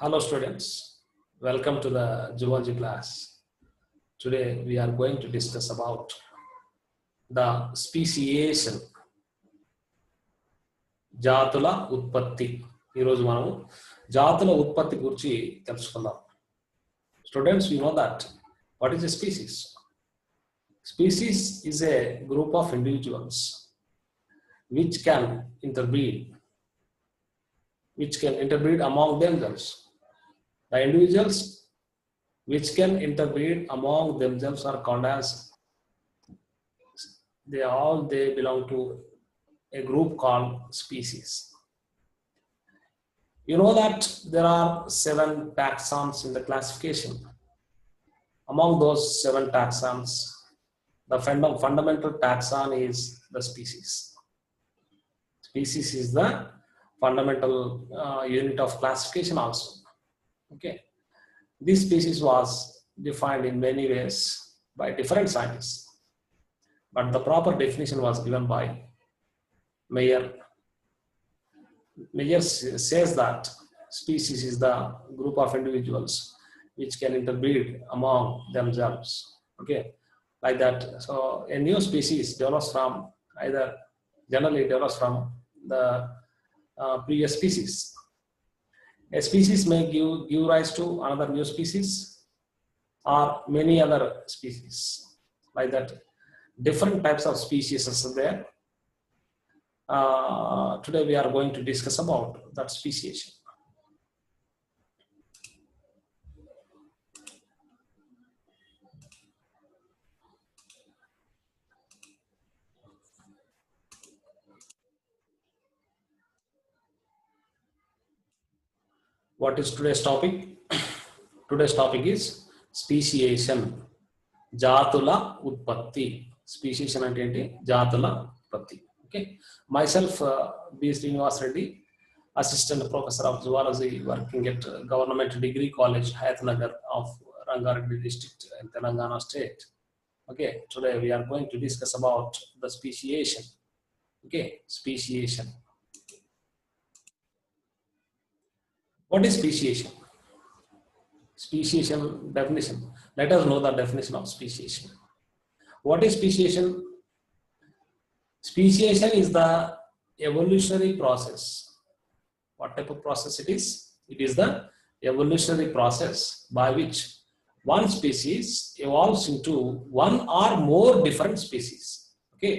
Hello students, welcome to the zoology class. Today we are going to discuss about the speciation. జాతుల ఉత్పత్తి. ఈరోజు మనం జాతుల ఉత్పత్తి గురించి తెలుసుకుందాం. Students, we know that what is a species? Species is a group of individuals which can interbreed among themselves. The individuals which can interbreed among themselves are called as, they belong to a group called species. You know that there are 7 taxons in the classification. Among those 7 taxons, the fundamental taxon is the species. Species is the fundamental unit of classification also. Okay, this species was defined in many ways by different scientists, but the proper definition was given by Meyer. Meyer says that species is the group of individuals which can interbreed among themselves. Okay, like that. So a new species generally develops from the previous species. A species may give rise to another new species or many other species. Like that, different types of species are there. Today we are going to discuss about that speciation. What is today's topic? Today's topic is speciation. జాతుల ఉత్పత్తి. Speciation అంటే ఏంటి? జాతుల ఉత్పత్తి. Okay. Myself, B. Srinivas Reddy, Assistant Professor of Zoology, working at Government Degree College, Hayatnagar of Rangareddy District in Telangana State. Okay. Today we are going to discuss about the speciation. Okay. Speciation. What is speciation? Speciation definition. Let us know the definition of speciation. What is speciation? Speciation is the evolutionary process. What type of process it is? It is the evolutionary process by which one species evolves into one or more different species. Okay.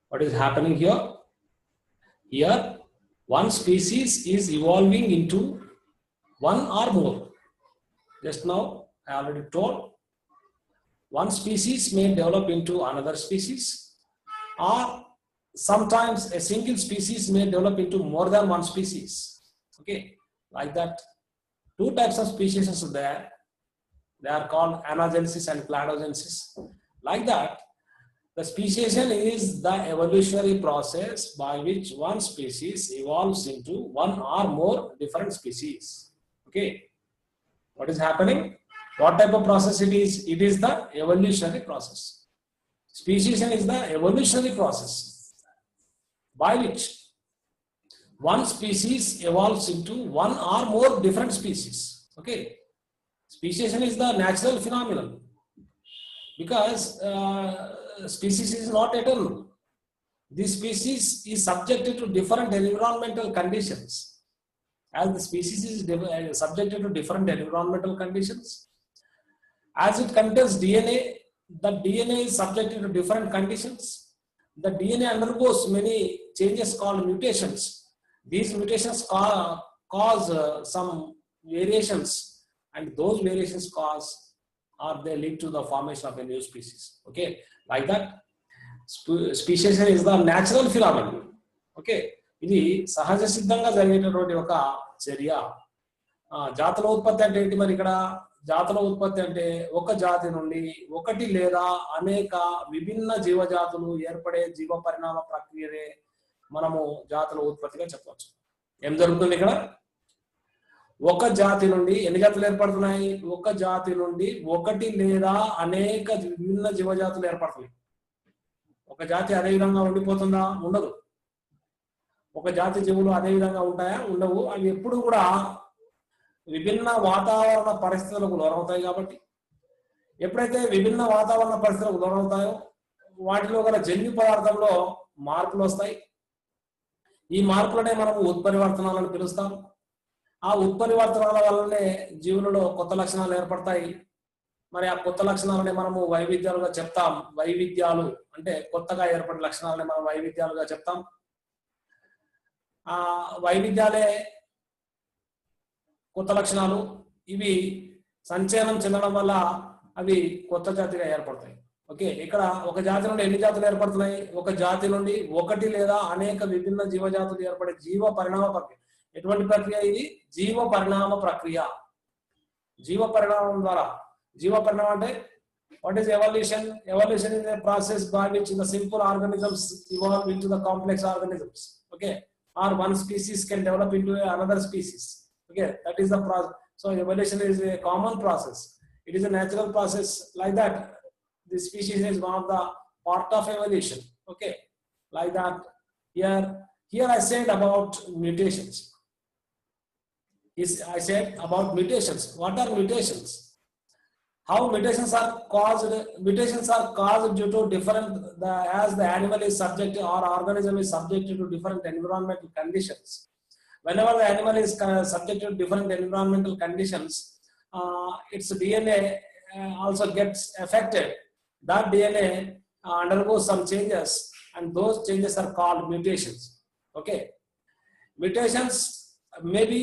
What is happening here? Here, one species is evolving into one or more. Just now, I already told, one species may develop into another species, or sometimes a single species may develop into more than one species. Okay, like that. 2 types of species are there. They are called anagenesis and cladogenesis. Like that, the speciation is the evolutionary process by which one species evolves into one or more different species. Okay, what is happening? What type of process it is? It is the evolutionary process. Speciation is the evolutionary process by which one species evolves into one or more different species. Okay, speciation is the natural phenomenon because species is not eternal. This species is subjected to different environmental conditions. As the species is subjected to different environmental conditions, as it contains DNA, the DNA is subjected to different conditions. The DNA undergoes many changes called mutations. These mutations cause some variations, and those variations they lead to the formation of a new species. Okay, like that, speciation is the natural phenomenon. Okay, ఇది సహజ సిద్ధంగా జరిగేటటువంటి ఒక చర్య. జాతుల ఉత్పత్తి అంటే ఏంటి? మరి ఇక్కడ జాతుల ఉత్పత్తి అంటే ఒక జాతి నుండి ఒకటి లేదా అనేక విభిన్న జీవజాతులు ఏర్పడే జీవ పరిణామ ప్రక్రియనే మనము జాతుల ఉత్పత్తిగా చెప్పవచ్చు. ఏం జరుగుతుంది ఇక్కడ? ఒక జాతి నుండి ఎన్ని జాతులు ఏర్పడుతున్నాయి? ఒక జాతి నుండి ఒకటి లేదా అనేక విభిన్న జీవజాతులు ఏర్పడుతున్నాయి. ఒక జాతి అదే విధంగా ఉండిపోతుందా? ఉండదు. ఒక జాతి జీవులు అదే విధంగా ఉంటాయా? ఉండవు. అవి ఎప్పుడు కూడా విభిన్న వాతావరణ పరిస్థితులకు లోనవుతాయి కాబట్టి ఎప్పుడైతే విభిన్న వాతావరణ పరిస్థితులకు లోనవుతాయో వాటిలో గల జన్యు పదార్థంలో మార్పులు వస్తాయి. ఈ మార్పులనే మనము ఉత్పరివర్తనాలను పిలుస్తాం. ఆ ఉత్పరివర్తనాల వల్లనే జీవులలో కొత్త లక్షణాలు ఏర్పడతాయి. మరి ఆ కొత్త లక్షణాలని మనము వైవిధ్యాలుగా చెప్తాం. వైవిధ్యాలు అంటే కొత్తగా ఏర్పడిన లక్షణాలని మనం వైవిధ్యాలుగా చెప్తాం. ఆ వైవిధ్యాలే కొత్త లక్షణాలు. ఇవి సంచయనం చెందడం వల్ల అవి కొత్త జాతిగా ఏర్పడతాయి. ఓకే, ఇక్కడ ఒక జాతి నుండి ఎన్ని జాతులు ఏర్పడుతున్నాయి? ఒక జాతి నుండి ఒకటి లేదా అనేక విభిన్న జీవజాతులు ఏర్పడే జీవ పరిణామ ప్రక్రియ. ఎటువంటి ప్రక్రియ ఇది? జీవ పరిణామ ప్రక్రియ. జీవ పరిణామం ద్వారా, జీవ పరిణామం అంటే what is evolution? Evolution is a process by which the simple organisms evolve into the complex organisms. Okay, or one species can develop into another species. Okay, that is the process. So evolution is a common process. It is a natural process. Like that, the species is one of the part of evolution. Okay, like that. Here I said about mutations. I said about mutations. What are mutations? How mutations are caused? Mutations are caused due to different, as the animal is subject or organism is subjected to different environmental conditions. Whenever the animal is subject to different environmental conditions, its DNA also gets affected. That DNA undergoes some changes, and those changes are called mutations. Okay, mutations may be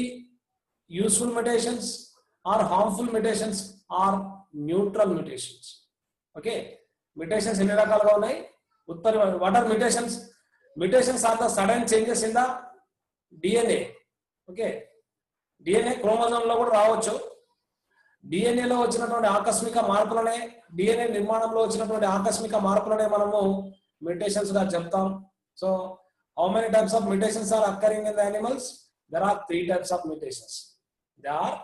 useful mutations or harmful mutations or neutral mutations. Okay, mutations ఎన్ని రకాలుగా ఉన్నాయి? What are mutations? Mutations are the sudden changes in the DNA. Okay, DNA chromosome లో కూడా రావచ్చు. DNA లో వచ్చినటువంటి ఆకస్మిక మార్పులనే, DNA నిర్మాణంలో వచ్చినటువంటి ఆకస్మిక మార్పులనే మనము mutations గా చెప్తాం. So how many types of mutations are occurring in the animals? There are 3 types of mutations. They are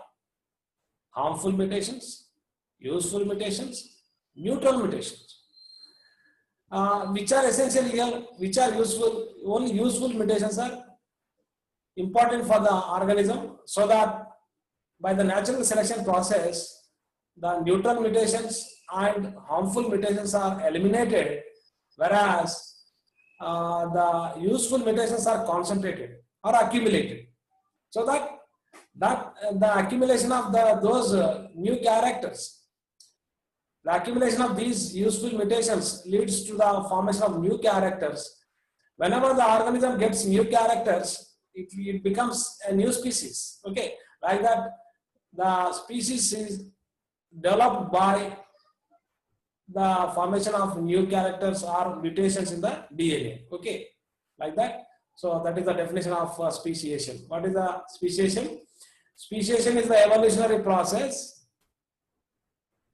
harmful mutations, useful mutations, neutral mutations. Which are essential here? Which are useful? Only useful mutations are important for the organism, so that by the natural selection process, the neutral mutations and harmful mutations are eliminated, whereas the useful mutations are concentrated or accumulated, so that the accumulation of those new characters, the accumulation of these useful mutations leads to the formation of new characters. Whenever the organism gets new characters, it becomes a new species. Okay, like that, the species is developed by the formation of new characters or mutations in the DNA. Okay, like that. So that is the definition of speciation. What is the speciation? Speciation is the evolutionary process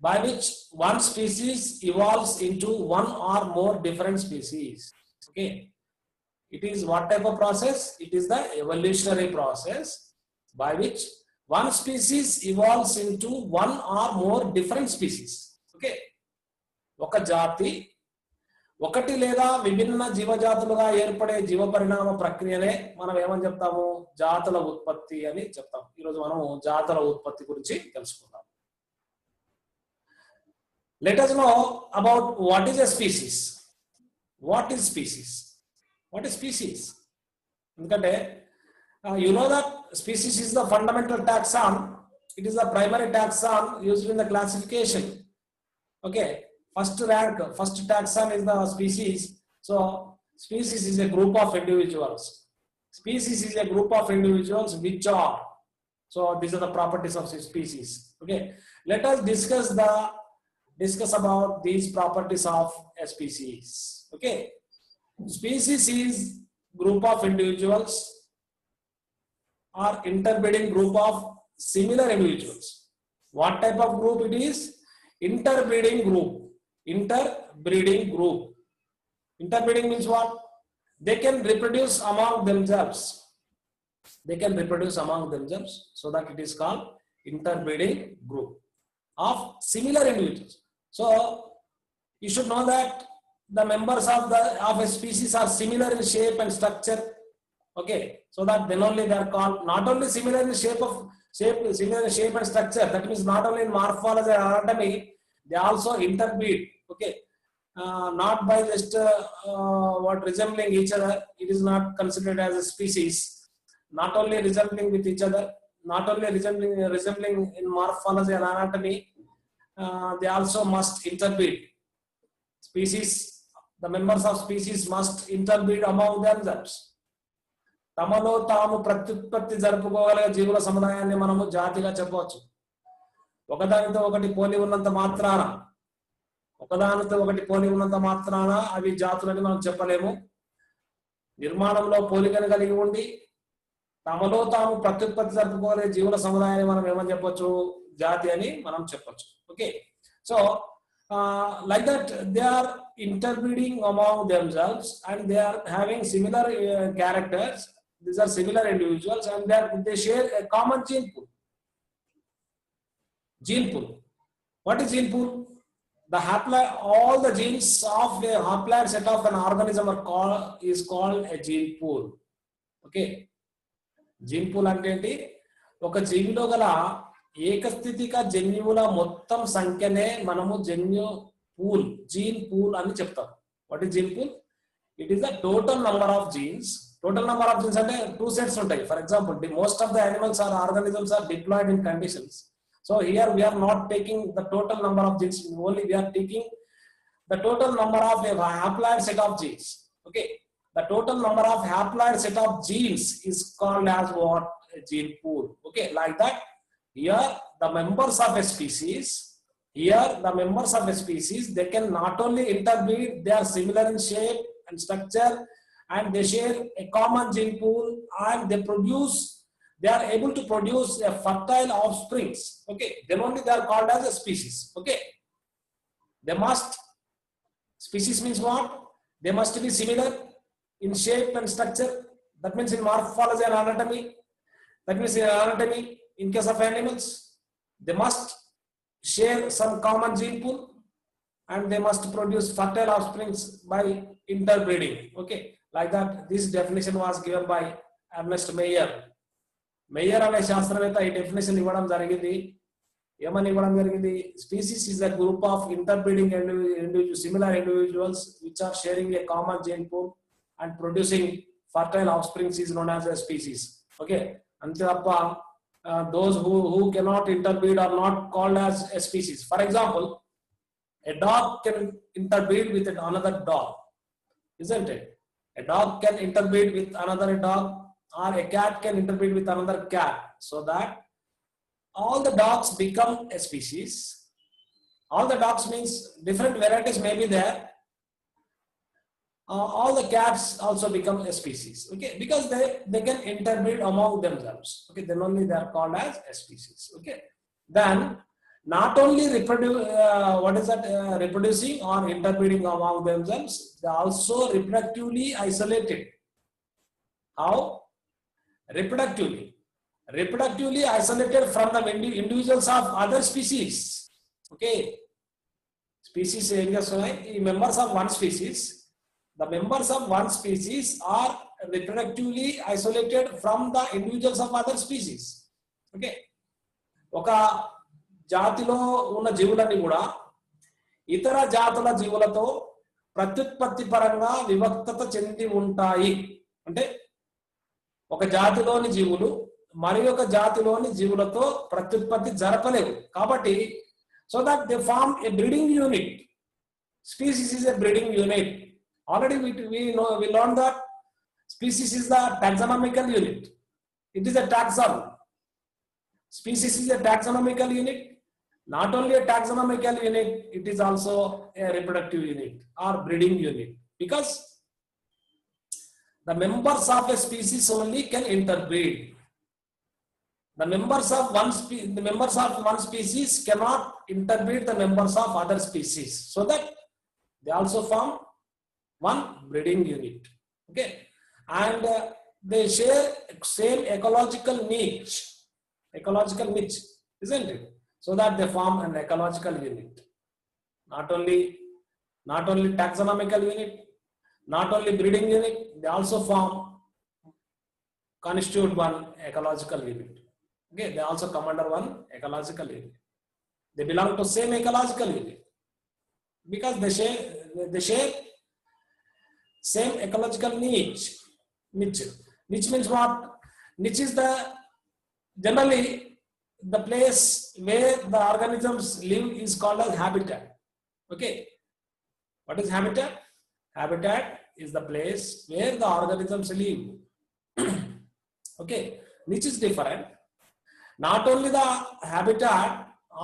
by which one species evolves into one or more different species. Okay, it is what type of process? It is the evolutionary process by which one species evolves into one or more different species. Okay, ఒక జాతి ఒకటి లేదా విభిన్న జీవజాతులుగా ఏర్పడే జీవ పరిణామ ప్రక్రియనే మనం ఏమని చెప్తాము? జాతుల ఉత్పత్తి అని చెప్తాం. ఈరోజు మనం జాతుల ఉత్పత్తి గురించి తెలుసుకుందాం. Let us know about what is a species. What is species? What is species? ఎందుకంటే you know that species is the fundamental taxon. It is the primary taxon used in the classification. Okay, first rank, first taxon is the species. So species is a group of individuals. Species is a group of individuals which are, so these are the properties of species. Okay, let us discuss about these properties of a species. Okay, species is group of individuals or interbreeding group of similar individuals. What type of group it is? Interbreeding group. Interbreeding group. Interbreeding means what? They can reproduce among themselves. They can reproduce among themselves, so that it is called interbreeding group of similar individuals. So you should know that the members of a species are similar in shape and structure. Okay, so that then only they are called, not only similar in shape of similar shape and structure. That means not only in morphology and anatomy, they also interbreed. Okay, not by just what resembling each other. It is not considered as a species. Not only resembling with each other, not only resembling in morphology and anatomy, they also must interbreed. Species, the members of species must interbreed among themselves. తమలో తాము ప్రత్యుత్పత్తి జరుపుకోగలిగే జీవుల సముదాయాన్ని మనము జాతిగా చెప్పవచ్చు. ఒకదానితో ఒకటి పోలి ఉన్నంత మాత్రాన అవి జాతులని మనం చెప్పలేము. నిర్మాణంలో పోలికను కలిగి ఉండి తమలో తాము ప్రత్యుత్పత్తి జరుపుకోగలిగే జీవుల సముదాయాన్ని మనం ఏమని చెప్పొచ్చు? జాతి అని మనం చెప్పొచ్చు. Okay, so like that they are interbreeding among themselves and they are having similar characters. These are similar individuals and they share a common gene pool. What is gene pool? All the genes of a haploid set of an organism is called a gene pool. Okay, gene pool అంటే ఏంటి? ఒక జీవిలో గల ఏకస్థితిక జన్యువుల మొత్తం సంఖ్యనే మనము gene pool అని చెప్తాం. What is gene pool? It is the total number of genes. Total number of genes అంటే 2 sets ఉంటాయి. For example, most of the animals or organisms are diploid in conditions. So here we are not taking the total number of genes, only we are taking the total number of a haploid set of genes. Okay, the total number of haploid set of genes is called as what? A gene pool. Okay, like that. Here the members of a species, they can not only interbreed, they are similar in shape and structure and they share a common gene pool and they are able to produce a fertile offsprings. Okay, then only they are called as a species. Okay, species means what? They must be similar in shape and structure. That means in morphology and anatomy. In case of animals, they must share some common gene pool and they must produce fertile offsprings by interbreeding. Okay, like that. This definition was given by Ernest Mayr. Mayr అనే శాస్త్రవేత్త ఈ definition ఇవ్వడం జరిగింది. ఏమని ఇవ్వడం జరిగింది? Species is a group of interbreeding similar individuals which are sharing a common gene pool and producing fertile offsprings is known as a species. Okay, అంతే తప్ప those who cannot interbreed are not called as a species. For example, a dog can interbreed with another dog, isn't it? A dog can interbreed with another dog, or a cat can interbreed with another cat, so that all the dogs become a species. All the dogs means different varieties may be there. All the cats also become a species. Okay, because they can interbreed among themselves. Okay, then only they are called as a species. Okay, then not only reproducing or interbreeding among themselves, they are also reproductively isolated. How? Reproductively isolated from the individuals of other species. Okay, species areas members of one species. The members of one species are reproductively isolated from the individuals of other species. Okay, ఒక జాతిలో ఉన్న జీవులన్నీ కూడా ఇతర జాతుల జీవులతో ప్రత్యుత్పత్తి పరంగా విభక్తత చెంది ఉంటాయి. అంటే ఒక జాతిలోని జీవులు మరి ఒక జాతిలోని జీవులతో ప్రత్యుత్పత్తి జరపలేవు కాబట్టి, so that they form a breeding unit. Species is a breeding unit. Already we learned that species is the taxonomical unit. It is a taxon. Species is a taxonomical unit. Not only a taxonomical unit, it is also a reproductive unit or breeding unit, because the members of a species only can interbreed. The members of one species cannot interbreed the members of other species, so that they also form one breeding unit. Okay, and they share same ecological niche, isn't it? So that they form an ecological unit. Not only taxonomical unit, not only breeding unit, they also constitute one ecological unit. Okay, they also come under one ecological unit. They belong to same ecological unit because they share same ecological niche. Niche means what? Niche is generally the place where the organisms live is called as habitat. Okay, what is habitat? Habitat is the place where the organisms live. Okay, niche is different. Not only the habitat,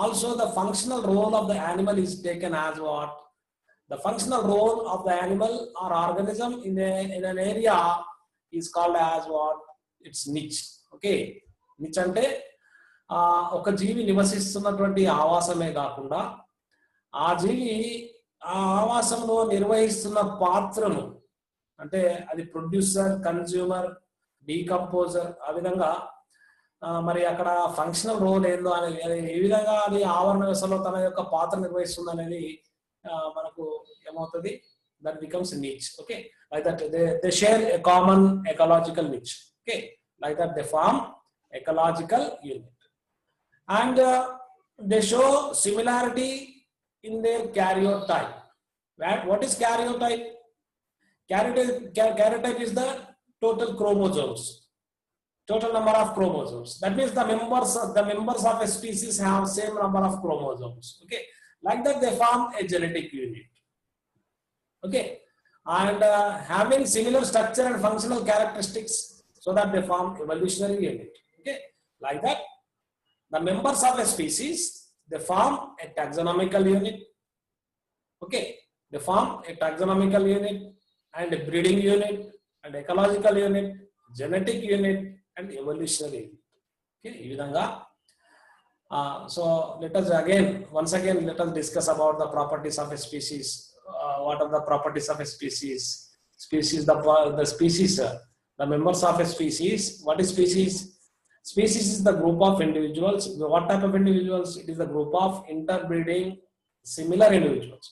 also the functional role of the animal is taken as what? The functional role of the animal or organism in an area is called as what? It's niche. Okay, niche అంటే ఒక జీవి నివసిస్తున్నటువంటి ఆవాసమే కాకుండా ఆ జీవి ఆ ఆవాసంలో నిర్వహిస్తున్న పాత్రను, అంటే అది producer, consumer, decomposer, ఆ విధంగా మరి అక్కడ ఫంక్షనల్ రోల్ ఏందో అనేది, ఏ విధంగా అది ఆవరణ వ్యవస్థలో తన యొక్క పాత్ర నిర్వహిస్తుంది అనేది మనకు ఏమవుతుంది, that becomes niche. Okay, like that they share a common ecological niche. Okay, like that they form ecological unit and they show similarity in their karyotype. What is karyotype? Karyotype is the total chromosomes, total number of chromosomes. That means the members of a species have same number of chromosomes. Okay, like that they form a genetic unit. Okay, and having similar structure and functional characteristics, so that they form evolutionary unit. Okay, like that the members of a species, they form a taxonomical unit. Okay, they form a taxonomical unit and a breeding unit and ecological unit, genetic unit and evolutionary unit. Okay, ee vidhanga so let us once again let us discuss about the properties of a species. What are the properties of a species? The species, the members of a species. What is species? Species is the group of individuals. What type of individuals? It is the group of interbreeding similar individuals.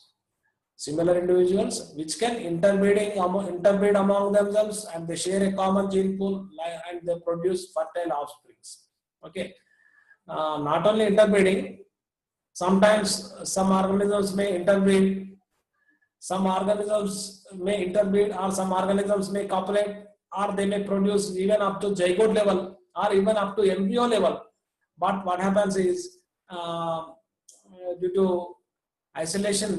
Similar individuals which can interbreed among themselves, and they share a common gene pool and they produce fertile offsprings. Okay, not only interbreeding, sometimes some organisms may interbreed, some organisms may interbreed, or some organisms may copulate, or they may produce even up to zygote level or even up to embryo level. But what happens is due to isolation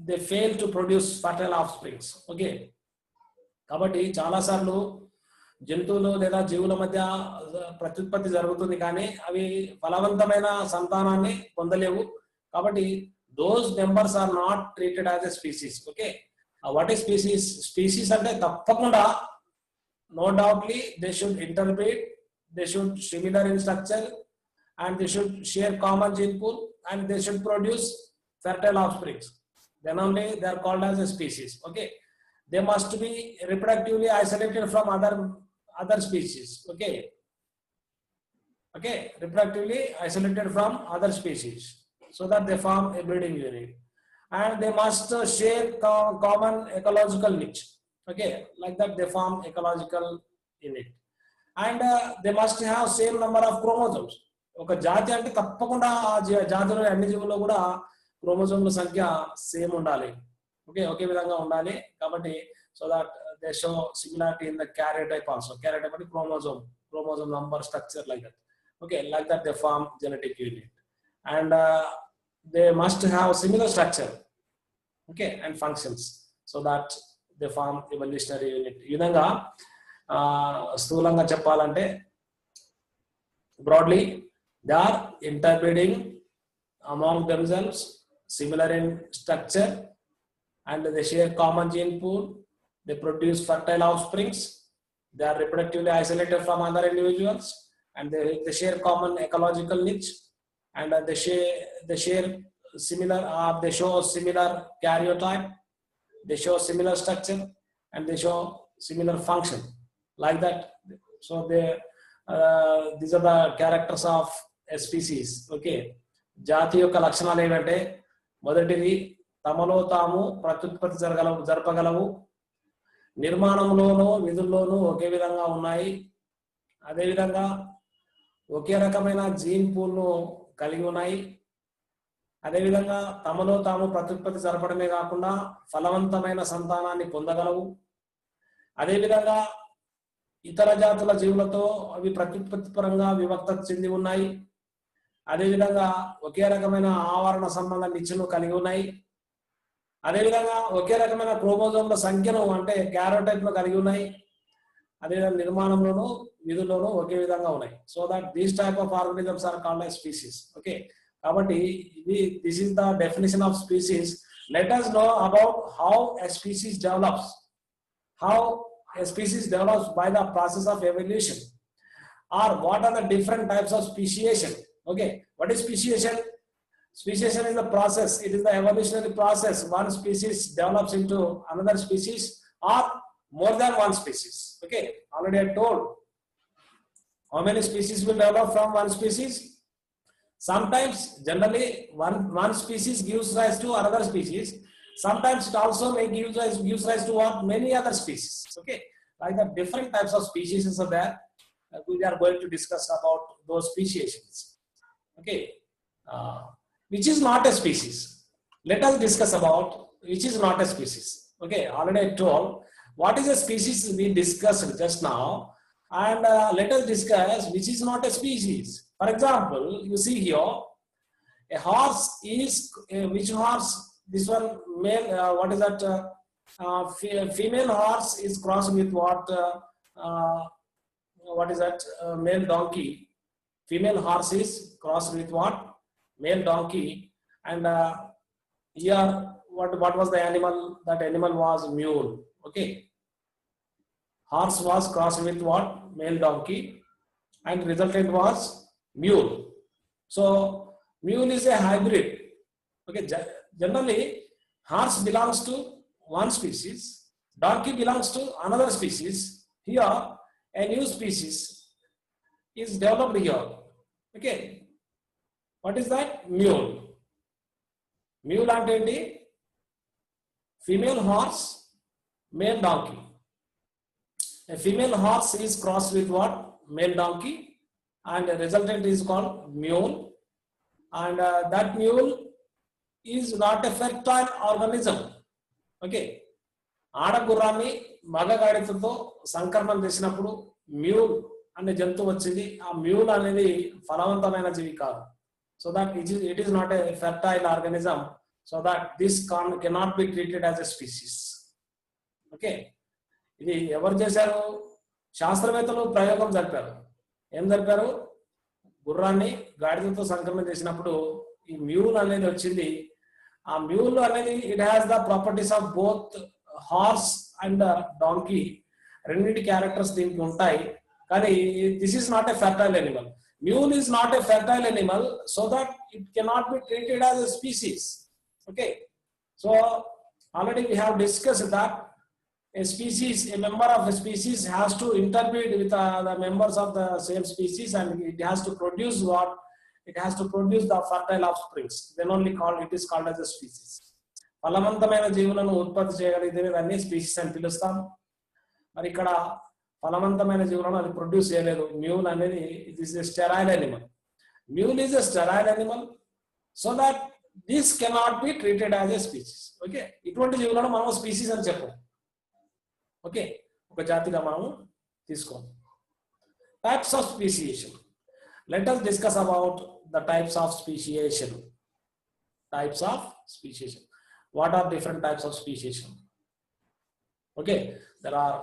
they fail to produce fertile offsprings. Okay, కాబట్టి చాలా సార్లు జంతువులు లేదా జీవుల మధ్య ప్రత్యుత్పత్తి జరుగుతుంది, కానీ అవి ఫలవంతమైన సంతానాన్ని పొందలేవు. కాబట్టి those members are not treated as a species. Okay, what is species? Species అంటే తప్పకుండా no doubtly they should interbreed, they should similar in structure, and they should share common gene pool, and they should produce fertile offsprings. Then only they are called as a species. Okay, they must be reproductively isolated from other species. Okay, reproductively isolated from other species, so that they form a breeding unit, and they must share common ecological niche. Okay, like that they form ecological unit, and they must have same number of chromosomes. ఒక జాతి అంటే తప్పకుండా ఆ జాతిలో అన్ని జీవుల్లో కూడా క్రోమోజోమ్ల సంఖ్య సేమ్ ఉండాలి. ఓకే, ఒకే విధంగా ఉండాలి. కాబట్టి so that they show similarity in the karyotype also. Karyotype అంటే chromosome number, structure, like that. Okay, like that they form genetic unit, and they must have similar structure, okay, and functions, so that they form evolutionary unit. ఈ విధంగా స్థూలంగా చెప్పాలంటే broadly they are interbreeding among themselves, similar in structure, and they share common gene pool, they produce fertile offsprings, they are reproductively isolated from other individuals, and they share common ecological niche, and they share similar, they show similar karyotype, they show similar structure, and they show similar function, like that. So these are the characters of a species. Okay, జాతి యొక్క లక్షణాలు ఏమంటే, మొదటిది తమలో తాము ప్రత్యుత్పత్తి జరపగలవు, నిర్మాణంలోనూ విధుల్లోనూ ఒకే విధంగా ఉన్నాయి, అదేవిధంగా ఒకే రకమైన జీన్ పూల్ను కలిగి ఉన్నాయి. అదేవిధంగా తమలో తాము ప్రత్యుత్పత్తి జరపడమే కాకుండా ఫలవంతమైన సంతానాన్ని పొందగలవు. అదేవిధంగా ఇతర జాతుల జీవులతో అవి ప్రత్యుత్పత్తి పరంగా విభక్త చెంది ఉన్నాయి. అదేవిధంగా ఒకే రకమైన ఆవరణ సంబంధ నిచ్చెను కలిగి ఉన్నాయి. అదేవిధంగా ఒకే రకమైన క్రోమోజోమ్ల సంఖ్యను అంటే క్యారోటైప్ ను కలిగి ఉన్నాయి. అదేవిధంగా నిర్మాణంలోనూ విధుల్లోనూ ఒకే విధంగా ఉన్నాయి. So that these type of organisms are called as species. Okay, కాబట్టి this is the definition of species. Let us know about how a species develops. How a species develops by the process of evolution, or what are the different types of speciation. Okay, what is speciation? Speciation is the process, it is the evolutionary process. One species develops into another species or more than one species. Okay, already I told how many species will develop from one species. Sometimes generally one species gives rise to another species. Sometimes it also may gives rise to what many other species. Okay, like the different types of species are there. We are going to discuss about those speciations. Okay, which is not a species. Let us discuss about which is not a species. Okay, already I told what is a species we discussed just now, and let us discuss which is not a species. For example, you see here a horse is which horse? This one male. What is that? Female horse is crossed with what? What is that? Male donkey. Female horse is crossed with what? Male donkey. And here, what was the animal? That animal was mule. Okay. Horse was crossed with what? Male donkey, and resultant was mule. So mule is a hybrid. Okay, generally horse belongs to one species, donkey belongs to another species. Here a new species is developed here. Okay, what is that? Mule. Mule ante female horse, male donkey. A female horse is crossed with what? Male donkey, and the resultant is called mule. And that mule is not a fertile organism. Okay, ఆడగుర్రాన్ని మగగాడితో సంకరణం చేసినప్పుడు mule అనే జంతువు వచ్చింది. ఆ mule అనేది ఫలవంతమైన జీవి కాదు. So that it is not a fertile organism. So that this cannot be treated as a species. Okay, ఇది ఎవరు చేశారు? శాస్త్రవేత్తలు ప్రయోగం జరిపారు. ఏం జరిపారు? గుర్రాన్ని గాడిదతో సంకలనం చేసినప్పుడు ఈ మ్యూల్ అనేది వచ్చింది. ఆ మ్యూల్ అనేది it has the properties of both horse and donkey. రెండింటి క్యారెక్టర్స్ దీనికి ఉంటాయి. కానీ this is not a fertile Animal. Mule is not a fertile animal, so that it cannot be treated as a species. Okay, so already we have discussed that a member of a species has to interbreed with the members of the same species, and it has to produce what? It has to produce the fertile offsprings. Then only it is called as a species. ఫలవంతమైన జీవులను ఉత్పత్తి చేయగలిగితే దాన్ని species అని పిలుస్తాం. మరి ఇక్కడ ఫలవంతమైన జీవులను అది ప్రొడ్యూస్ చేయలేదు. మ్యూల్ అనేది it is a sterile Animal. Mule is a sterile Animal, so that this cannot be treated as a species. Okay, ఇటువంటి జీవులను మనం స్పీసీస్ అని చెప్పం. ఓకే, ఒక జాతిగా మనము తీసుకోం. Types of speciation. Let us discuss about the types of speciation. Types of speciation. What are different types of speciation? Okay, there are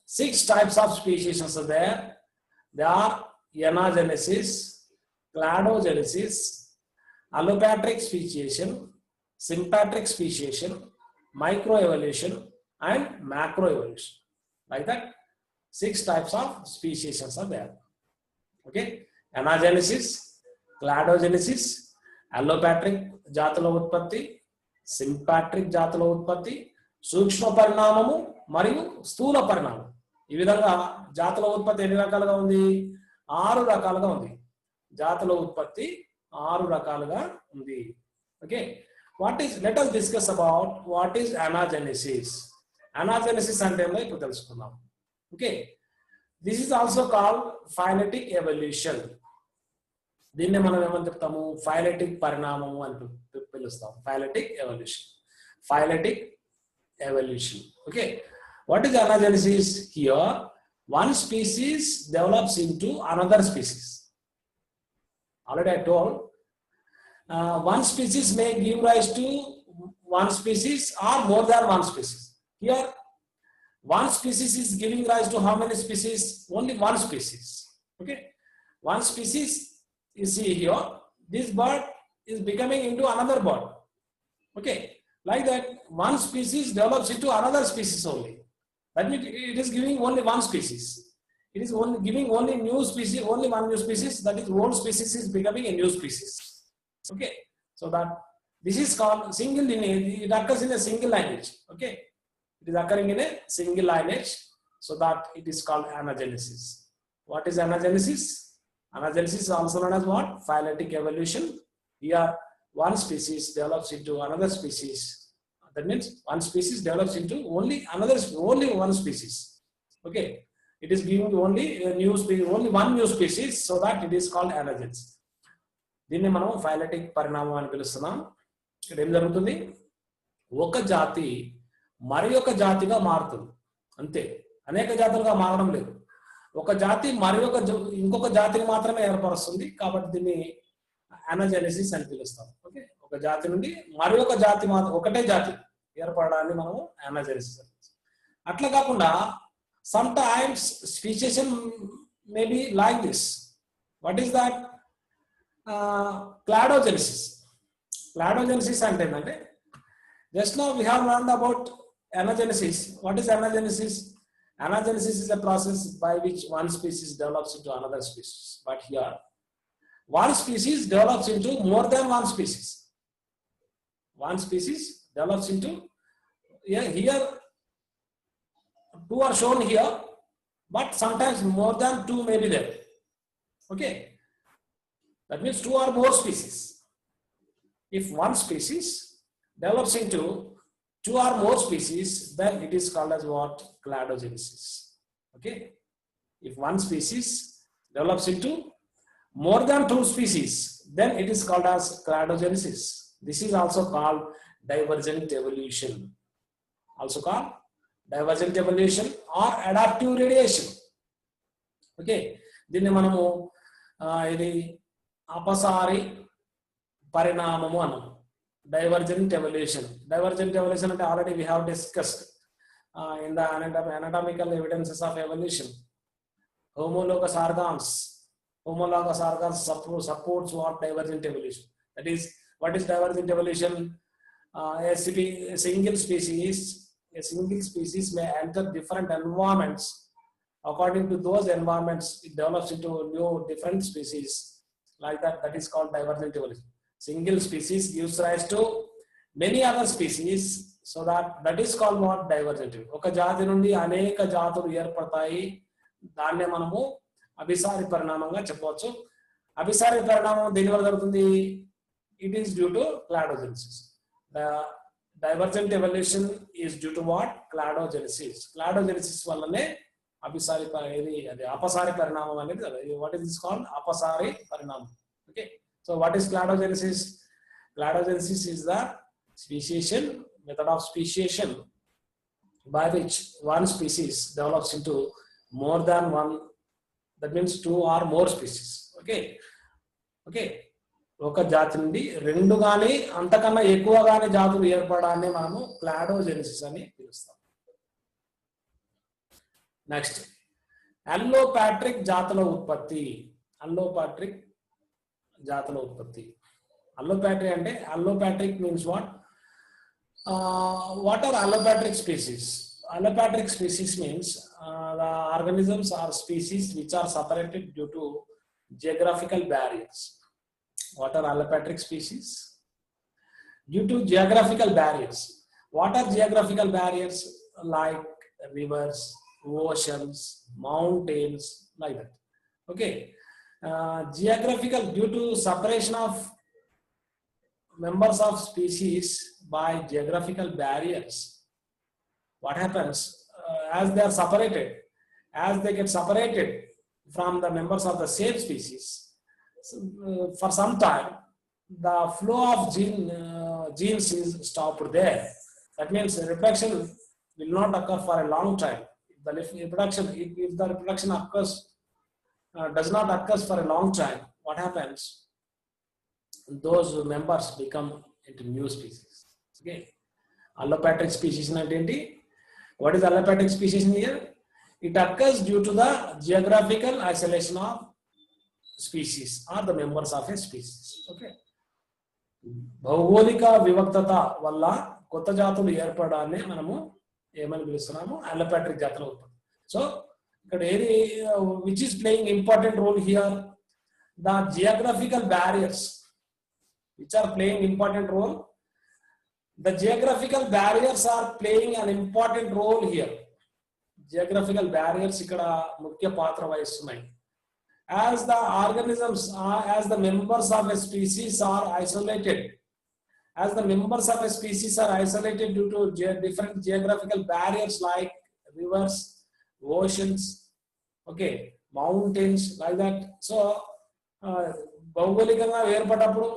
6 types of speciations are there. They are anagenesis, cladogenesis, allopatric speciation, sympatric speciation, microevolution, and macroevolution. Like that, 6 types of speciations are there. Okay, anagenesis, cladogenesis, allopatric జాతుల ఉత్పత్తి, సింపాట్రిక్ జాతుల ఉత్పత్తి, సూక్ష్మ పరిణామము మరియు స్థూల పరిణామం. ఈ విధంగా జాతుల ఉత్పత్తి ఎన్ని రకాలుగా ఉంది? 6 రకాలుగా ఉంది. జాతుల ఉత్పత్తి 6 రకాలుగా ఉంది. Okay, let us discuss about what is anagenesis. Anagenesis అంటే ఏంటో ఇప్పుడు తెలుసుకుందాం. Okay, this is also called phyletic evolution. దీన్నే మనం ఏమని చెప్తాము, ఫైలెటిక్ పరిణామము అని పిలుస్తాం. ఫైలెటిక్ evolution. Phyletic evolution. Okay. What is anagenesis? Here, one species develops into another species. Already I told, one species may give rise to one species or more than one species. Here, one species is giving rise to how many species? Only one species. Okay. One species, you see here, this bird is becoming into another bird. Okay. Like that, one species develops into another species only. That means it is giving only one species. It is only giving only new species, only one new species. That is, old species is becoming a new species. Okay. So that this is called single lineage. It occurs in a single lineage. Okay. It is occurring in a single lineage. So that it is called anagenesis. What is anagenesis? Anagenesis is also known as what? Phyletic evolution. Here, one species develops into another species. That means one species develops into only one species. Okay. It is giving only a new species, only one new species, so that it is called anagenesis. దీన్ని మనం ఫైలెటిక్ పరిణామం అని పిలుస్తున్నాం. ఇక్కడ ఏం జరుగుతుంది, ఒక జాతి మరి ఒక జాతిగా మారుతుంది అంతే, అనేక జాతులుగా మారడం లేదు. ఒక జాతి మరి ఇంకొక జాతిని మాత్రమే ఏర్పరుస్తుంది, కాబట్టి దీన్ని అనజెనసిస్ అని పిలుస్తాం. ఓకే. ఒక జాతి నుండి మరి ఒక జాతి మాత్రం, ఒకటే జాతి ఏర్పడడాన్ని మనము అనజెనసిస్ అని పిలుస్తాం. అట్లా కాకుండా sometimes speciation may be like this. What is that? Cladogenesis. Cladogenesis అంటే ఏంటంటే, just now we have learned about anagenesis. What is anagenesis? Anagenesis is a process by which one species develops into another species. But here, one species develops into more than one species. One species develops into, here two are shown here, but sometimes more than two may be there. Okay. That means two or more species. If one species develops into two or more species, then it is called as what? Cladogenesis. Okay. If one species develops into more than two species, then it is called as cladogenesis. This is also called divergent evolution. Also called divergent evolution or adaptive radiation. Okay. దీన్ని మనము ఇది అపసారి పరిణామము అన్నాము. Divergent evolution. Divergent evolution, already we have discussed in the anatomical evidences of evolution. Homologous organs. Homologous organs supports what? Divergent evolution. That is, what is divergent evolution? A single species may enter different environments. According to those environments, it develops into new different species. Like that, that is called divergent evolution. Single species gives rise to many other species, so that is called what? Divergent. ఒక జాతి నుండి అనేక జాతులు ఏర్పడతాయి, దాన్నే మనము అభిసారి పరిణామంగా చెప్పవచ్చు. అభిసారి పరిణామం దేనివల్ల జరుగుతుంది? It is due to cladogenesis. The divergent evolution is due to what? Cladogenesis. Cladogenesis వల్లనే అభిసారి అపసారి పరిణామం అనేది. What is this called? అపసారి పరిణామం. Okay. So what is cladogenesis? Cladogenesis is the speciation, method of speciation by which one species develops into more than one, that means two or more species. Okay. Okay. ఒక జాతి నుండి రెండు గాని అంతకన్నా ఎక్కువ గాని జాతులు ఏర్పడాన్ని మనము క్లాడోజెనసిస్ అని పిలుస్తాం. నెక్స్ట్, అల్లోపాట్రిక్ జాతుల ఉత్పత్తి. అల్లోపాట్రిక్ జాతుల ఉత్పత్తి. అల్లోపాట్రీ అంటే, అల్లోపాట్రిక్ means what? What are allopatric species? Allopatric species means the organisms or species which are separated due to geographical barriers. What are allopatric species? Due to geographical barriers. What are geographical barriers? Like rivers, oceans, mountains, like that. Okay. Geographical, due to separation of members of species by geographical barriers, what happens? As they are separated, as they get separated from the members of the same species, for some time, the flow of genes is stopped there. That means reproduction will not occur for a long time. If the reproduction occurs, does not occur for a long time, what happens? Those members become into new species. Okay, allopatric speciation identity. What is allopatric speciation here? It occurs due to the geographical isolation of species or the members of a species. Okay, భౌగోళిక వివక్తత వల్ల కొత్త జాతులు ఏర్పడాన్ని మనము ఏమని పిలుస్తున్నాము? allopatric జాతులు అవుతుంది. So ఇక్కడ ఏది which is playing important role here? The geographical barriers which are playing important role. The geographical barriers are playing an important role here. Geographical barriers ikkada mukhya patra vahistunnai. As the organisms are, as the members of a species are isolated, as the members of a species are isolated due to different geographical barriers like rivers, oceans, okay, mountains, like that. So భౌగోళికంగా ఏర్పడ్డప్పుడు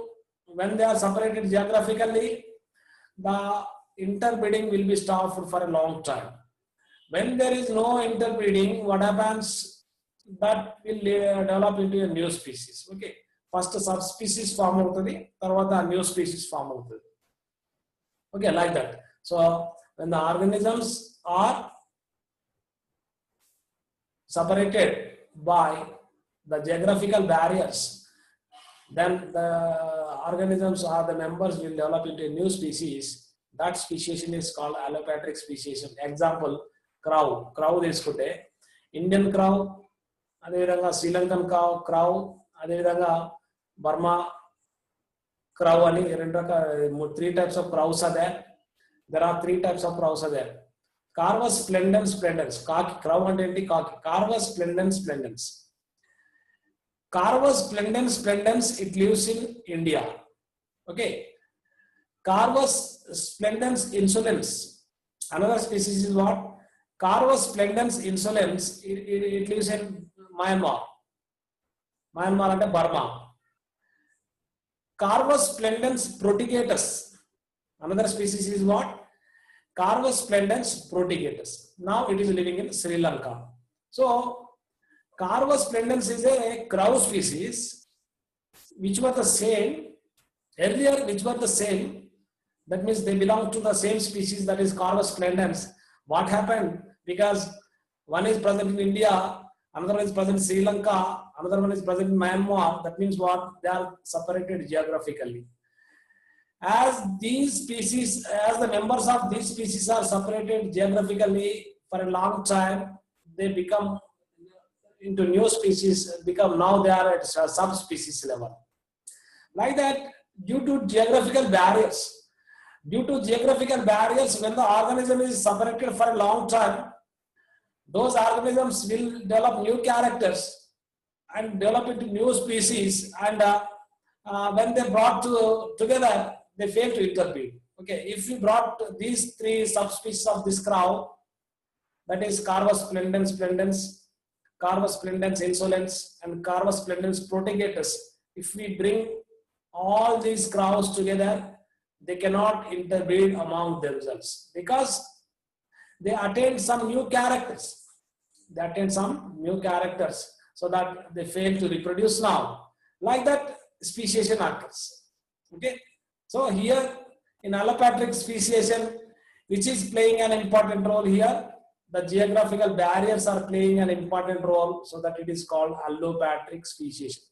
when they are separated geographically, the interbreeding will be stopped for a long time. When there is no interbreeding, what happens? That will develop into a new species. Okay, first subspecies form avutadi, tarvata new species form avutadi. Okay, like that. So when the organisms are separated by the geographical barriers, then the organisms or the members will develop into a new species. That speciation is called allopatric speciation. Example, crow. Crow తీసుకుంటే Indian crow, అదేవిధంగా Sri Lankan crow, అదేవిధంగా Burma crow అని రెండు రకాల 3 types of crows are there. There are 3 types of crows are there. Carvus splendens splendens. కాకి crow అంటే ఏంటి? కాకి. Carvus splendens splendens. Carvus splendens splendens, it lives in India. Okay. Carvus splendens insolens, another species is what? Carvus splendens insolens, it lives in Myanmar. Myanmar and Burma. Carvus splendens protegatus, another species is what? Carvus splendens protegatus. Now it is living in Sri Lanka. So Carvus splendens is a crow species which were the same earlier, which were the same. That means they belong to the same species, that is Carvus splendens. What happened? Because one is present in India, another one is present in Sri Lanka, another one is present in Myanmar. That means what? They are separated geographically. As these species, as the members of these species are separated geographically for a long time, they become into new species, become now they are at subspecies level. Like that, due to geographical barriers, when the organism is separated for a long time, those organisms will develop new characters and develop into new species, and when they brought together, they fail to interbreed. Okay, if we brought these 3 subspecies of this crow, that is Carvus splendens splendens, Carvus splendens insolens, and Carvus splendens protegatus, if we bring all these crows together, they cannot interbreed among themselves because they attain some new characters. So that they fail to reproduce now. Like that, speciation occurs. Okay. So here in allopatric speciation, which is playing an important role here, the geographical barriers are playing an important role, so that it is called allopatric speciation.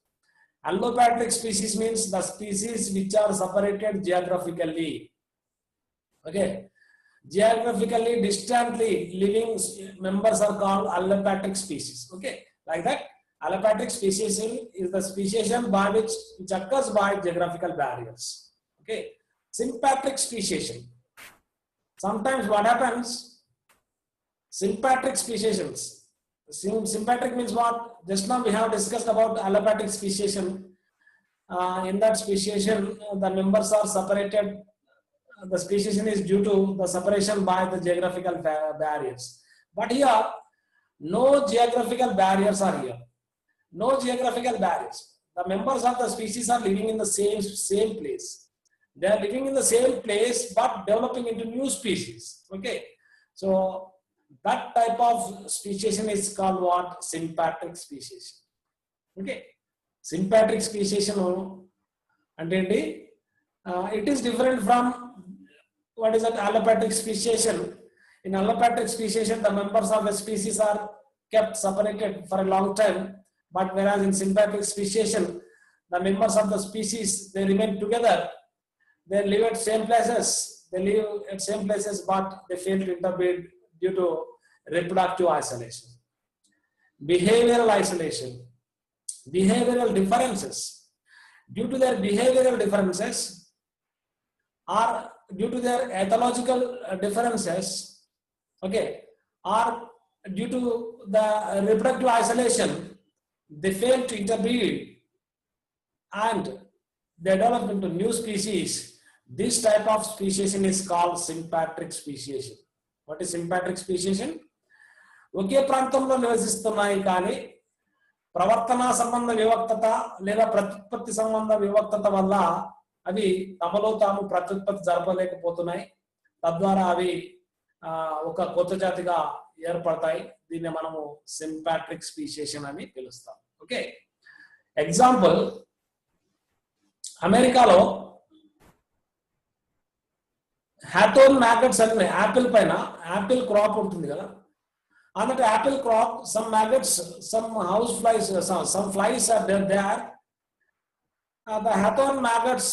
Allopatric species means the species which are separated geographically. Okay, geographically distantly living members are called allopatric species. Okay, like that, allopatric speciation is the speciation by which occurs by geographical barriers. Okay, sympatric speciation. Sometimes what happens? Sympatric speciations. Sympatric means what? Just now we have discussed about allopatric speciation. In that speciation, the members are separated. The speciation is due to the separation by the geographical barriers. But here, no geographical barriers are here. No geographical barriers. the members of the species are living in the same place. They are living in the same place but developing into new species. Okay, so that type of speciation is called what? Sympatric speciation. Okay, sympatric speciation అంటే ఏంటి? It is different from what is that allopatric speciation. In allopatric speciation, the members of the species are kept separated for a long time, but whereas in sympatric speciation, the members of the species, they remain together. They live at same places. They live at same places, but they fail to interbreed due to reproductive isolation. Behavioral isolation, behavioral differences. Due to their behavioral differences or due to their ethological differences, okay, or due to the reproductive isolation, they fail to interbreed and they develop into new species. This type of speciation is called sympatric speciation. What is sympatric speciation? ఒకే ప్రాంతంలో నివసిస్తున్నాయి కానీ ప్రవర్తనా సంబంధ వివక్తత లేదా ప్రత్యుత్పత్తి సంబంధ వివక్తత వల్ల అవి తమలో తాము ప్రత్యుత్పత్తి జరపలేకపోతున్నాయి. తద్వారా అవి ఒక కొత్త జాతిగా ఏర్పడతాయి. దీన్ని మనము సింపాట్రిక్ స్పీషియేషన్ అని పిలుస్తాం. ఓకే, ఎగ్జాంపుల్, అమెరికాలో హ్యాథోర్న్ మ్యాగట్స్ అనే యాపిల్ పైన, యాపిల్ క్రాప్ ఉంటుంది కదా, on the apple crop, some maggots, some house flies, some flies are there. The Hawthorne maggots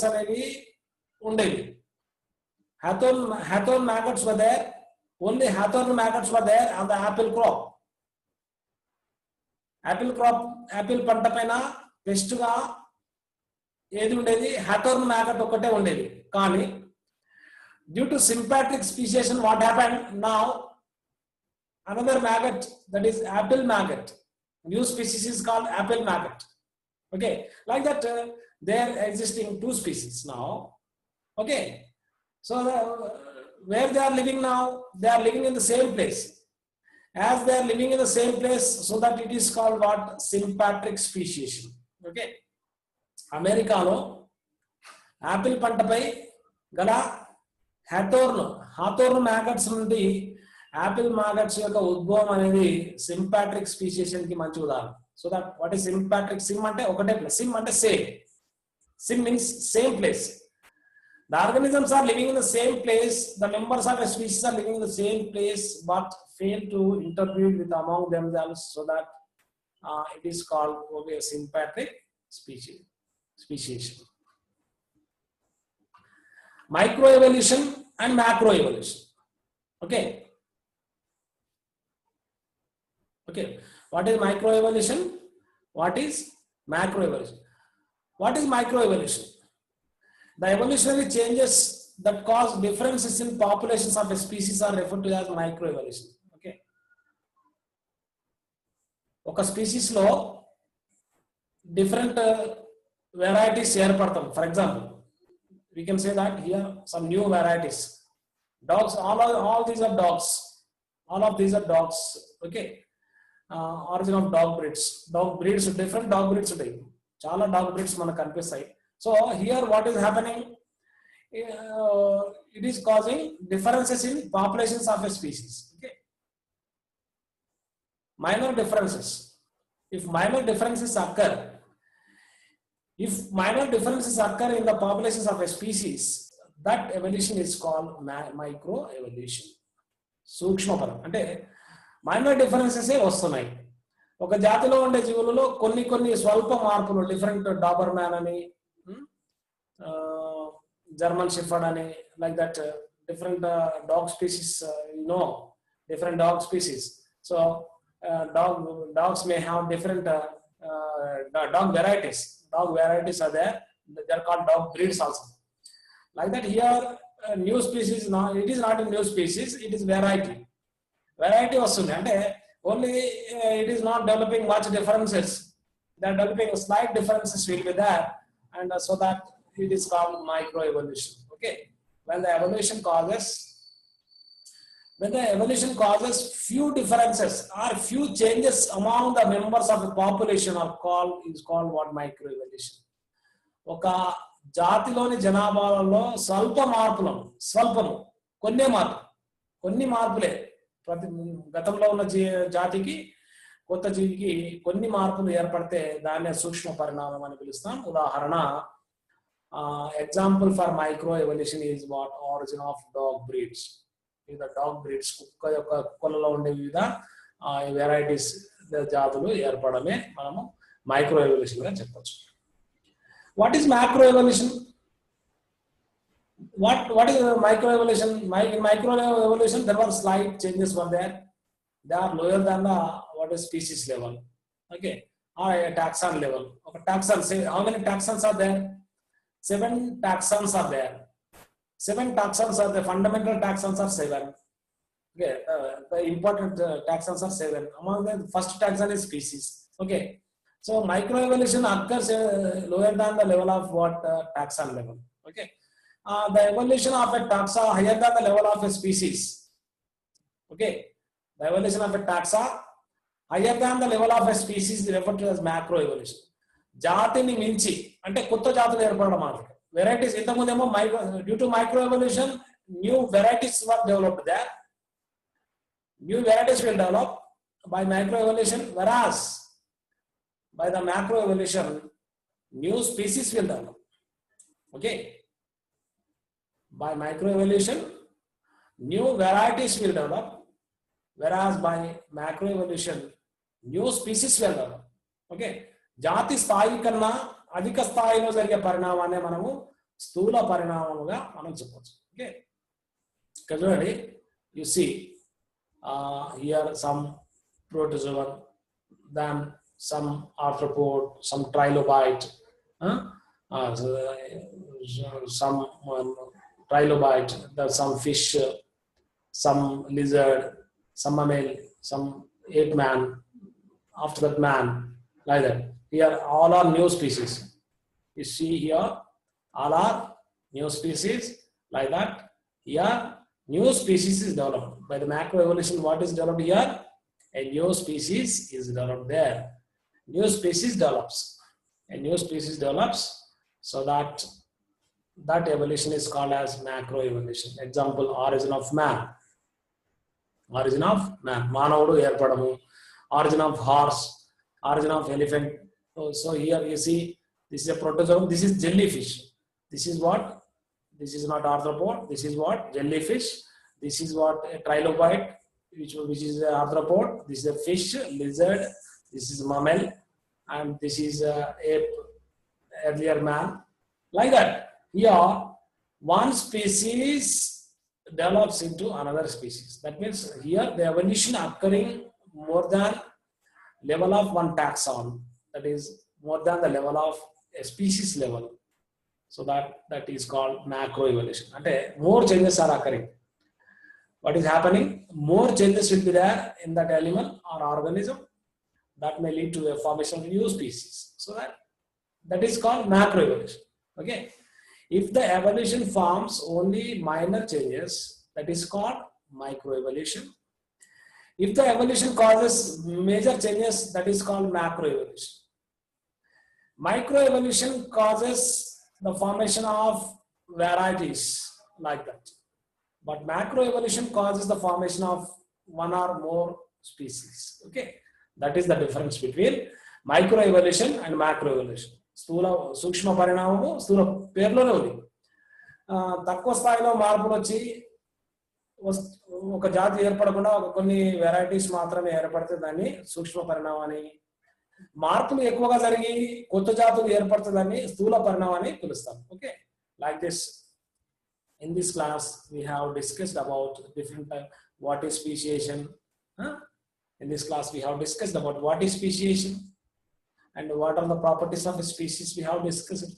అనేవి ఉండేవి. Hawthorne maggots were there. Only Hawthorne maggots were there on the apple crop. Apple పంట పైన pest గా ఏది ఉండేది? Hawthorne maggot ఒకటే ఉండేది. కానీ due to sympatric speciation, what happened now? Another maggot, that is apple maggot, new species is called apple maggot. Okay, like that there are existing two species now. Okay, so where they are living now, they are living in the same place. As they are living in the same place, so that it is called what? Sympatric speciation. Okay, అమెరికాలో apple పంటపై గల hawthorn maggots నుండి apple maggots యొక్క ఉద్భవం అనేది sympatric speciation కి మంచి ఉదాహరణ. So that what is sympatric? Sym అంటే ఒకటే ప్లేస్, సిమ్ అంటే same. Sym means same place. The organisms are living in the same place, the members of the species are living in the same place but fail to interbreed with among themselves, so that it is called sympatric speciation. Microevolution and macroevolution. Okay. What is microevolution? What is macroevolution? What is microevolution? The evolutionary changes that cause differences in populations of a species are referred to as microevolution. Okay. ఒక species లో different varieties ఏర్పడతాం. For example, we can say that here some new varieties. Dogs, all these are dogs. All of these are dogs. Okay. Origin of dog breeds. Dog breeds, different dog breeds today. Chala dog breeds manaku kanipistayi. So here what is happening? It is causing differences in populations of a species. Okay. Minor differences. If minor differences occur in the populations of a species, that evolution is called microevolution. సూక్ష్మపరం అంటే minor differences వస్తున్నాయి. ఒక జాతిలో ఉండే జీవులలో కొన్ని స్వల్ప మార్పులు, different Dabur man అని, జర్మన్ షెఫర్డ్ అని, like that different dog species, different dog species. So dogs may have different dog varieties. Dog varieties are there. They are called dog breeds also. Like that here, new species, it is not a new species, it is variety. Variety వస్తుంది అంటే only it is not developing much differences. They are developing slight differences will be there, and so that it is called microevolution. Okay, when the evolution causes when the evolution causes few differences or few changes among the members of the population is called what? Microevolution. ఒక జాతిలోని జనాభాలో స్వల్పము కొన్ని మార్పులే ప్రతి గతంలో ఉన్న జాతికి కొత్త జీవికి కొన్ని మార్పులు ఏర్పడితే దాన్నే సూక్ష్మ పరిణామం అని పిలుస్తాం. ఉదాహరణ, example for micro evolution is what? Origin of dog breeds. వివిధ డాగ్ బ్రీడ్స్, కుక్కలలో ఉండే వివిధ వెరైటీస్ జాతులు ఏర్పడమే మనము మైక్రో ఎవల్యూషన్ గా చెప్పొచ్చు. What is macro evolution? What is micro evolution? In micro evolution, there were slight changes were there. They are lower than the what is species level. Okay, or a taxon level. Okay, taxon. Say how many taxons are there? 7 taxons are there. 7 taxons are the fundamental taxons are 7. Okay, the important taxons are 7. Among them, first taxon is species. Okay, so microevolution occurs lower than the level of what taxon level. Okay, the evolution of a taxa higher than the level of a species. Okay, the evolution of a taxa higher than the level of a species is referred to as macroevolution. జాతిని మించి అంటే కొత్త జాతులు ఏర్పడడం మాత్రం. Varieties ఇంతకుముందేమో due to microevolution new varieties were developed there. New varieties will develop by microevolution, whereas by the macroevolution, new species will develop. Okay, by microevolution, new varieties will develop, whereas by macroevolution, new species will develop. Okay, జాతి స్థాయి కన్నా అధిక స్థాయిలో జరిగే పరిణామాన్ని మనము స్థూల పరిణామముగా మనం చెప్పవచ్చు. ఓకే, ఇక్కడ చూడండి, you see here some protozoan, then some arthropod, some trilobite, some trilobite, there's some fish, some lizard, some mammal, some ape man, after that man, like that. Here all are new species. You see here all are new species, like that. Here new species is developed. By the macroevolution, what is developed here? A new species is developed there. New species develops. A new species develops, so that evolution is called as macroevolution. Example, origin of man. Origin of man. Manavadu erpadamu. Origin of horse. Origin of elephant. So here you see, this is a protozoan. This is jellyfish. This is what? This is not arthropod. This is what? Jellyfish. This is what? A trilobite, which is an arthropod. This is a fish, lizard. This is mammal, and this is ape, earlier man. Like that. Here, one species develops into another species. That means here the evolution occurring more than level of one taxon. That is more than the level of a species level. So that is called macroevolution. Ante more changes are occurring. What is happening? More changes will be there in that animal or organism. That may lead to the formation of new species. So that is called macroevolution. Okay. If the evolution forms only minor changes, that is called microevolution. If the evolution causes major changes, that is called macroevolution. Microevolution causes the formation of varieties like that. But macroevolution causes the formation of one or more species. Okay, that is the difference between microevolution and macroevolution. స్థూల సూక్ష్మ పరిణామము స్థూల పేర్లోనే ఉంది. తక్కువ స్థాయిలో మార్పులు వచ్చి ఒక జాతి ఏర్పడకుండా కొన్ని వెరైటీస్ మాత్రమే ఏర్పడితే దాన్ని సూక్ష్మ పరిణామాన్ని, మార్పులు ఎక్కువగా జరిగి కొత్త జాతులు ఏర్పడుతుందని స్థూల పరిణామాన్ని పిలుస్తాం. Okay, like this. In this class, we have discussed about different type. What is speciation? In this class, we have discussed about what is speciation and what are the properties of a species. We have discussed,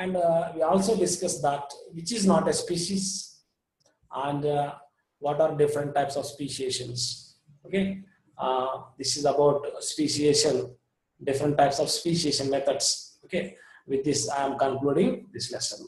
and we also discussed that which is not a species and what are different types of speciations. Okay, this is about speciation, different types of speciation methods. Okay, with this, I am concluding this lesson.